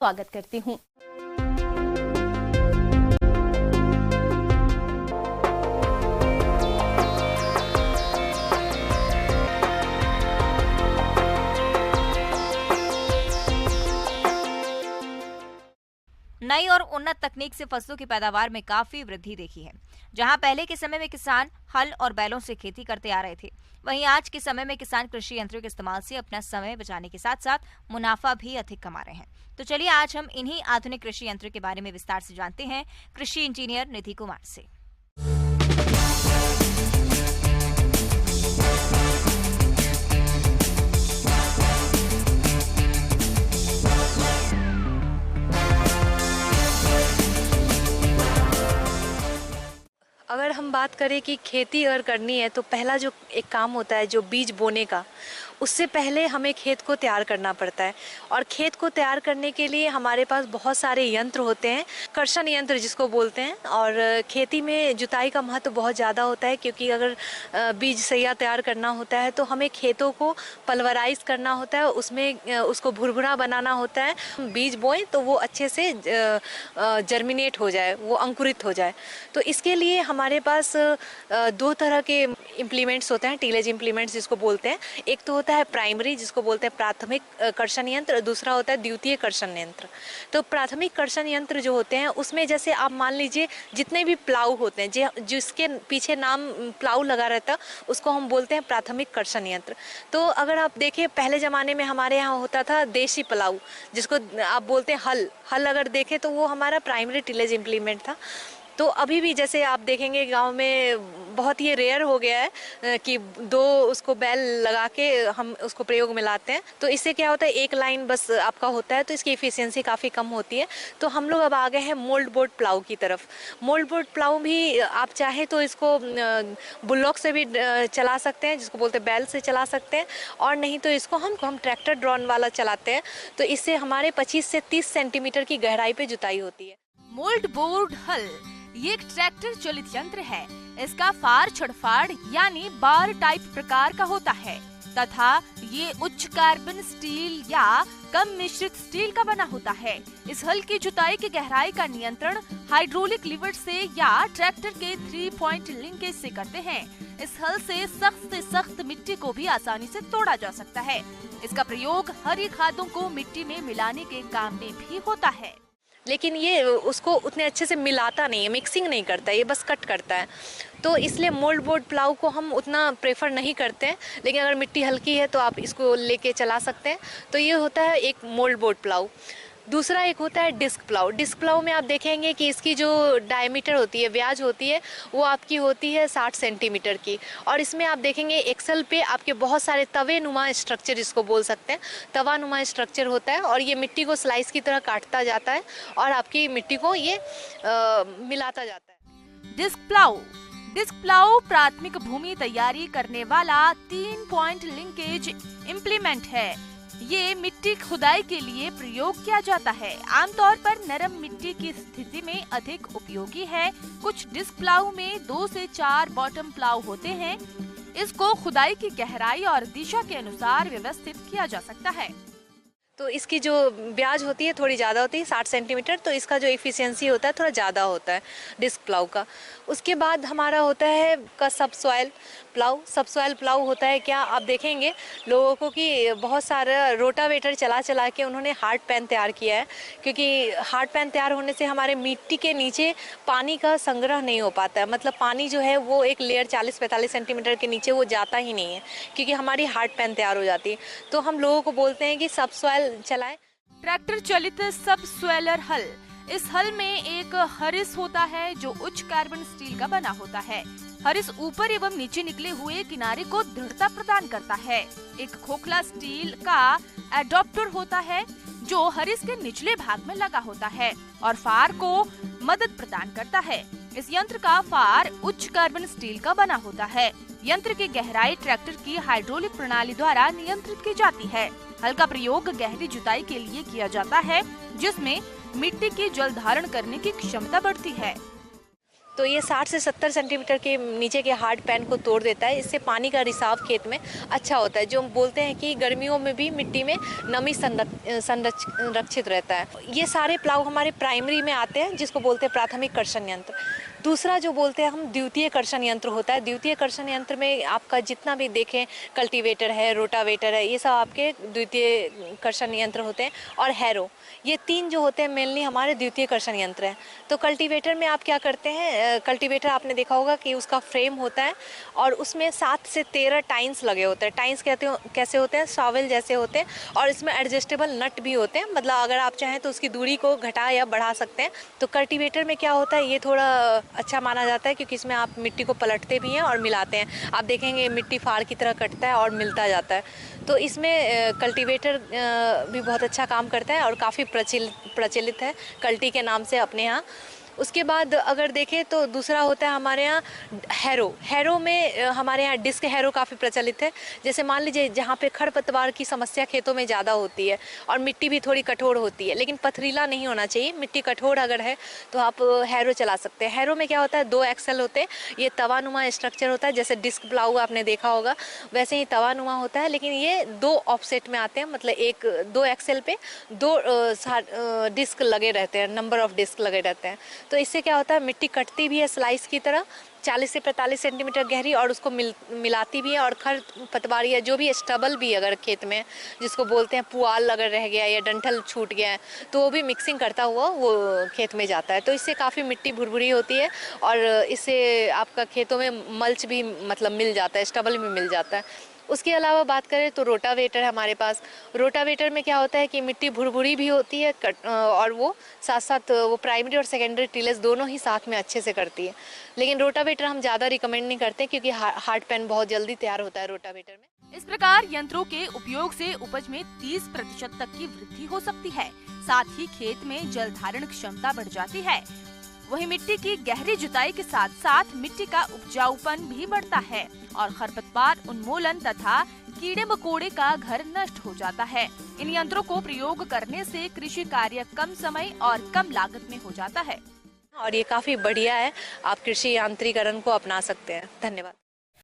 स्वागत करती हूँ। नई और उन्नत तकनीक से फसलों की पैदावार में काफी वृद्धि देखी है। जहां पहले के समय में किसान हल और बैलों से खेती करते आ रहे थे, वहीं आज के समय में किसान कृषि यंत्रों के इस्तेमाल से अपना समय बचाने के साथ साथ मुनाफा भी अधिक कमा रहे हैं। तो चलिए आज हम इन्हीं आधुनिक कृषि यंत्रों के बारे में विस्तार से जानते हैं कृषि इंजीनियर निधि कुमार से। अगर हम बात करें कि खेती अगर करनी है तो पहला जो एक काम होता है जो बीज बोने का, उससे पहले हमें खेत को तैयार करना पड़ता है। और खेत को तैयार करने के लिए हमारे पास बहुत सारे यंत्र होते हैं, कर्षण यंत्र जिसको बोलते हैं। और खेती में जुताई का महत्व बहुत ज़्यादा होता है, क्योंकि अगर बीज सैया तैयार करना होता है तो हमें खेतों को पल्वराइज करना होता है, उसमें उसको भुरभुरा बनाना होता है। बीज बोएं तो वो अच्छे से जर्मिनेट हो जाए, वो अंकुरित हो जाए। तो इसके लिए हमारे पास दो तरह के इम्प्लीमेंट्स होते हैं, टीलेज इम्प्लीमेंट्स जिसको बोलते हैं। एक तो होता है प्राइमरी जिसको बोलते हैं प्राथमिक कर्षण यंत्र, दूसरा होता है द्वितीय कर्षण यंत्र। तो प्राथमिक कर्षण यंत्र जो होते हैं उसमें जैसे आप मान लीजिए जितने भी प्लाऊ होते हैं, जिसके पीछे नाम प्लाऊ लगा रहता है, उसको हम बोलते हैं प्राथमिक कर्षण यंत्र। तो अगर आप देखें पहले ज़माने में हमारे यहाँ होता था देशी प्लाऊ, जिसको आप बोलते हैं हल अगर देखें तो वो हमारा प्राइमरी टीलेज इम्प्लीमेंट था। तो अभी भी जैसे आप देखेंगे गांव में बहुत ही रेयर हो गया है कि दो उसको बैल लगा के हम उसको प्रयोग में लाते हैं। तो इससे क्या होता है, एक लाइन बस आपका होता है, तो इसकी एफिशिएंसी काफ़ी कम होती है। तो हम लोग अब आ गए हैं मोल्ड बोर्ड प्लाऊ की तरफ। मोल्ड बोर्ड प्लाऊ भी आप चाहे तो इसको बुल्लॉक से भी चला सकते हैं, जिसको बोलते हैं बैल से चला सकते हैं, और नहीं तो इसको हम ट्रैक्टर ड्रॉन वाला चलाते हैं। तो इससे हमारे 25 से 30 सेंटीमीटर की गहराई पे जुताई होती है। मोल्ड बोर्ड हल ये एक ट्रैक्टर चलित यंत्र है। इसका फार छड़फाड़ यानी बार टाइप प्रकार का होता है तथा ये उच्च कार्बन स्टील या कम मिश्रित स्टील का बना होता है। इस हल की जुताई की गहराई का नियंत्रण हाइड्रोलिक लीवर से या ट्रैक्टर के 3 पॉइंट लिंकेज से करते हैं। इस हल से सख्त मिट्टी को भी आसानी से तोड़ा जा सकता है। इसका प्रयोग हरी खादों को मिट्टी में मिलाने के काम में भी होता है, लेकिन ये उसको उतने अच्छे से मिलाता नहीं है, मिक्सिंग नहीं करता है, ये बस कट करता है। तो इसलिए मोल्ड बोर्ड प्लाऊ को हम उतना प्रेफर नहीं करते हैं। लेकिन अगर मिट्टी हल्की है तो आप इसको लेके चला सकते हैं। तो ये होता है एक मोल्ड बोर्ड प्लाऊ। दूसरा एक होता है डिस्क प्लाऊ। डिस्क प्लाऊ में आप देखेंगे कि इसकी जो डायमीटर होती है, व्याज होती है, वो आपकी होती है 60 सेंटीमीटर की। और इसमें आप देखेंगे एक्सल पे आपके बहुत सारे तवे नुमा स्ट्रक्चर, जिसको बोल सकते हैं तवा नुमा स्ट्रक्चर होता है, और ये मिट्टी को स्लाइस की तरह काटता जाता है और आपकी मिट्टी को ये मिलाता जाता है। डिस्क प्लाऊ प्राथमिक भूमि तैयारी करने वाला 3 पॉइंट लिंकेज इम्प्लीमेंट है। ये मिट्टी खुदाई के लिए प्रयोग किया जाता है। आमतौर पर नरम मिट्टी की स्थिति में अधिक उपयोगी है। कुछ डिस्क प्लाऊ में 2 से 4 बॉटम प्लाऊ होते हैं। इसको खुदाई की गहराई और दिशा के अनुसार व्यवस्थित किया जा सकता है। तो इसकी जो ब्याज होती है थोड़ी ज़्यादा होती है, 60 सेंटीमीटर। तो इसका जो एफिशिएंसी होता है थोड़ा ज़्यादा होता है डिस्क प्लाऊ का। उसके बाद हमारा होता है का सबसॉइल प्लाऊ होता है क्या, आप देखेंगे लोगों को कि बहुत सारा रोटावेटर चला के उन्होंने हार्ड पैन तैयार किया है, क्योंकि हार्ड पैन तैयार होने से हमारे मिट्टी के नीचे पानी का संग्रह नहीं हो पाता है। मतलब पानी जो है वो एक लेयर 40-45 सेंटीमीटर के नीचे वो जाता ही नहीं है, क्योंकि हमारी हार्ड पैन तैयार हो जाती है। तो हम लोगों को बोलते हैं कि सबसॉइल चलाएं। ट्रैक्टर चलित सबसॉइलर हल। इस हल में एक हरिस होता है जो उच्च कार्बन स्टील का बना होता है। हरिस ऊपर एवं नीचे निकले हुए किनारे को दृढ़ता प्रदान करता है। एक खोखला स्टील का एडॉप्टर होता है जो हरिस के निचले भाग में लगा होता है और फार को मदद प्रदान करता है। इस यंत्र का फार उच्च कार्बन स्टील का बना होता है। यंत्र की गहराई ट्रैक्टर की हाइड्रोलिक प्रणाली द्वारा नियंत्रित की जाती है। हल का प्रयोग गहरी जुताई के लिए किया जाता है, जिसमें मिट्टी की जल धारण करने की क्षमता बढ़ती है। तो ये 60 से 70 सेंटीमीटर के नीचे के हार्ड पैन को तोड़ देता है। इससे पानी का रिसाव खेत में अच्छा होता है, जो हम बोलते हैं कि गर्मियों में भी मिट्टी में नमी संरक्षित रहता है। ये सारे प्लाऊ हमारे प्राइमरी में आते हैं, जिसको बोलते हैं प्राथमिक कर्षण यंत्र। दूसरा जो बोलते हैं हम द्वितीय कर्षण यंत्र होता है। द्वितीय कर्षण यंत्र में आपका जितना भी देखें, कल्टीवेटर है, रोटावेटर है, ये सब आपके द्वितीय कर्षण यंत्र होते हैं। और हैरो, ये तीन जो होते हैं मेनली हमारे द्वितीय कर्षण यंत्र हैं। तो कल्टीवेटर में आप क्या करते हैं, कल्टीवेटर आपने देखा होगा कि उसका फ्रेम होता है और उसमें 7 से 13 टाइन्स लगे होते हैं। टाइन्स कहते हो कैसे होते हैं, शॉवेल जैसे होते हैं, और इसमें एडजस्टेबल नट भी होते हैं। मतलब अगर आप चाहें तो उसकी दूरी को घटा या बढ़ा सकते हैं। तो कल्टीवेटर में क्या होता है, ये थोड़ा अच्छा माना जाता है क्योंकि इसमें आप मिट्टी को पलटते भी हैं और मिलाते हैं। आप देखेंगे मिट्टी फाड़ की तरह कटता है और मिलता जाता है। तो इसमें कल्टीवेटर भी बहुत अच्छा काम करता है और काफ़ी प्रचलित है कल्टी के नाम से अपने यहाँ। उसके बाद अगर देखें तो दूसरा होता है हमारे यहाँ हैरो। हैरो में हमारे यहाँ डिस्क हैरो काफ़ी प्रचलित है। जैसे मान लीजिए जहाँ पे खरपतवार की समस्या खेतों में ज़्यादा होती है और मिट्टी भी थोड़ी कठोर होती है, लेकिन पथरीला नहीं होना चाहिए, मिट्टी कठोर अगर है तो आप हैरो चला सकते हैं। हैरो में क्या होता है, 2 एक्सल होते हैं। ये तवानुमा स्ट्रक्चर होता है, जैसे डिस्क प्लाऊ आपने देखा होगा वैसे ही तवानुमा होता है, लेकिन ये 2 ऑफसेट में आते हैं। मतलब 2 एक्सल पे 2 डिस्क लगे रहते हैं, नंबर ऑफ डिस्क लगे रहते हैं। तो इससे क्या होता है, मिट्टी कटती भी है स्लाइस की तरह 40 से 45 सेंटीमीटर गहरी, और उसको मिलाती भी है। और खरपतवार या जो भी स्टबल भी अगर खेत में, जिसको बोलते हैं पुआल अगर रह गया या डंठल छूट गया है, तो वो भी मिक्सिंग करता हुआ वो खेत में जाता है। तो इससे काफ़ी मिट्टी भुरभुरी होती है और इससे आपका खेतों में मल्च भी मतलब मिल जाता है, स्टबल भी मिल जाता है। उसके अलावा बात करें तो रोटावेटर है हमारे पास। रोटावेटर में क्या होता है कि मिट्टी भुरभुरी भी होती है और वो साथ साथ वो प्राइमरी और सेकेंडरी टिलेज दोनों ही साथ में अच्छे से करती है। लेकिन रोटावेटर हम ज़्यादा रिकमेंड नहीं करते क्योंकि हार्ड पैन बहुत जल्दी तैयार होता है रोटावेटर में। इस प्रकार यंत्रों के उपयोग से उपज में 30% तक की वृद्धि हो सकती है। साथ ही खेत में जल धारण क्षमता बढ़ जाती है। वहीं मिट्टी की गहरी जुताई के साथ साथ मिट्टी का उपजाऊपन भी बढ़ता है और खरपतवार उन्मूलन तथा कीड़े मकोड़े का घर नष्ट हो जाता है। इन यंत्रों को प्रयोग करने से कृषि कार्य कम समय और कम लागत में हो जाता है और ये काफ़ी बढ़िया है। आप कृषि यांत्रिकरण को अपना सकते हैं। धन्यवाद।